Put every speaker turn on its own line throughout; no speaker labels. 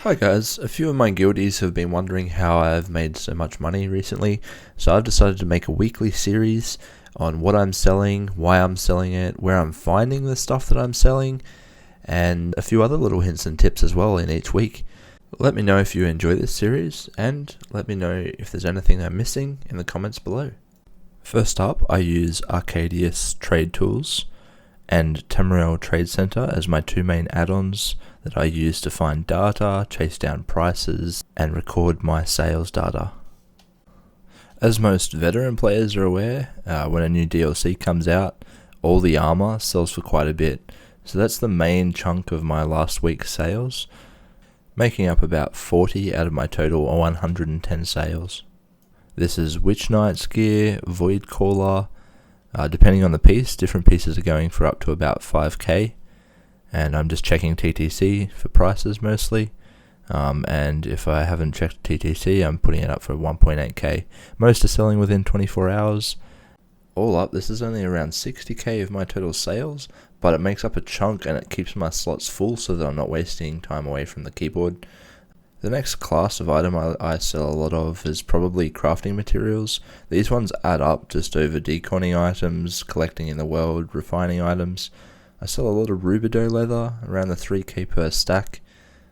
Hi guys, a few of my guildies have been wondering how I've made so much money recently, so I've decided to make a weekly series on what I'm selling, why I'm selling it, where I'm finding the stuff that I'm selling, and a few other little hints and tips as well in each week. Let me know if you enjoy this series, and let me know if there's anything I'm missing in the comments below. First up, I use Arcadius Trade Tools and Tamriel Trade Center as my two main add-ons that I use to find data, chase down prices, and record my sales data. As most veteran players are aware, when a new DLC comes out, all the armor sells for quite a bit, so that's the main chunk of my last week's sales, making up about 40 out of my total 110 sales. This is Witch Knight's gear, Void Caller. Depending on the piece, different pieces are going for up to about 5k, and I'm just checking TTC for prices mostly, and if I haven't checked TTC, I'm putting it up for 1.8k. Most are selling within 24 hours. All up, this is only around 60k of my total sales, but it makes up a chunk and it keeps my slots full so that I'm not wasting time away from the keyboard. The next class of item I sell a lot of is probably crafting materials. These ones add up just over deconning items, collecting in the world, refining items. I sell a lot of Rubidoux leather, around the 3k per stack.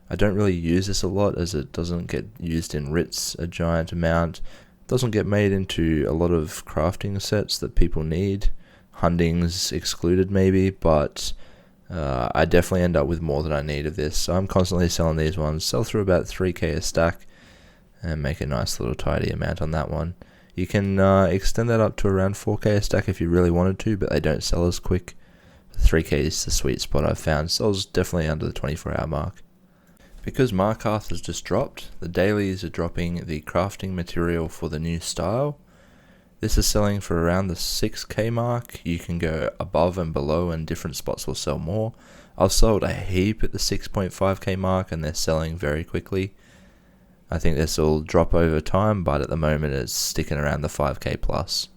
I don't really use this a lot as it doesn't get used in writs a giant amount. It doesn't get made into a lot of crafting sets that people need. Hunting's excluded maybe, but I definitely end up with more than I need of this, so I'm constantly selling these ones. Sell through about 3k a stack and make a nice little tidy amount on that one. You can extend that up to around 4k a stack if you really wanted to, but they don't sell as quick. 3k is the sweet spot I've found. Sells definitely under the 24-hour mark. Because Markarth has just dropped, the dailies are dropping the crafting material for the new style. This is selling for around the 6k mark. You can go above and below and different spots will sell more. I've sold a heap at the 6.5k mark and they're selling very quickly. I think this will drop over time, but at the moment it's sticking around the 5k plus.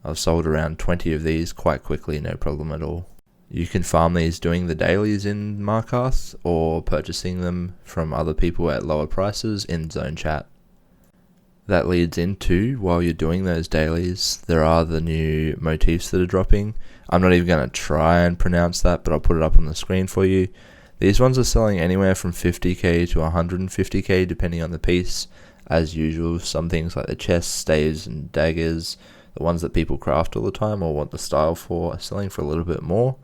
I've sold around 20 of these quite quickly, no problem at all. You can farm these doing the dailies in Markarth or purchasing them from other people at lower prices in zone chat. That leads into, while you're doing those dailies, there are the new motifs that are dropping. I'm not even going to try and pronounce that, but I'll put it up on the screen for you. These ones are selling anywhere from 50k to 150k depending on the piece. As usual, some things like the chests, staves and daggers, the ones that people craft all the time or want the style for, are selling for a little bit more.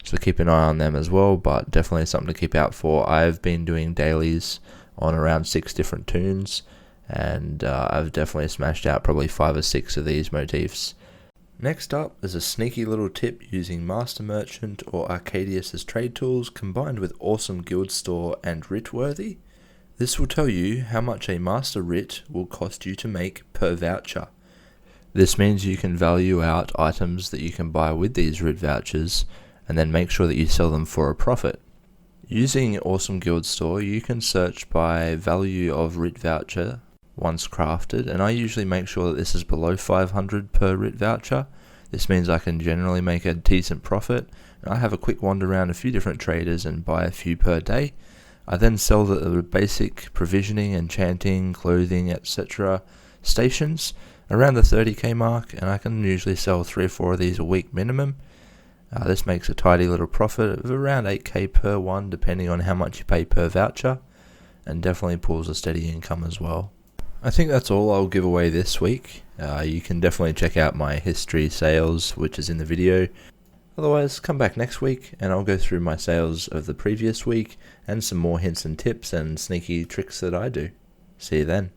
So keep an eye on them as well, but definitely something to keep out for. I've been doing dailies on around 6 different tunes, and I've definitely smashed out probably 5 or 6 of these motifs. Next up is a sneaky little tip using Master Merchant or Arcadius as trade tools combined with awesome guild store and Writworthy. This will tell you how much a Master Writ will cost you to make per voucher. This means you can value out items that you can buy with these Writ vouchers and then make sure that you sell them for a profit. Using Awesome Guild Store, you can search by value of Writ voucher once crafted, and I usually make sure that this is below 500 per Writ voucher. This means I can generally make a decent profit, and I have a quick wander around a few different traders and buy a few per day. I then sell the basic provisioning, enchanting, clothing, etc. stations around the 30k mark, and I can usually sell 3 or 4 of these a week minimum. This makes a tidy little profit of around 8k per one depending on how much you pay per voucher, and definitely pulls a steady income as well. I think that's all I'll give away this week. You can definitely check out my history sales, which is in the video. Otherwise, come back next week and I'll go through my sales of the previous week and some more hints and tips and sneaky tricks that I do. See you then.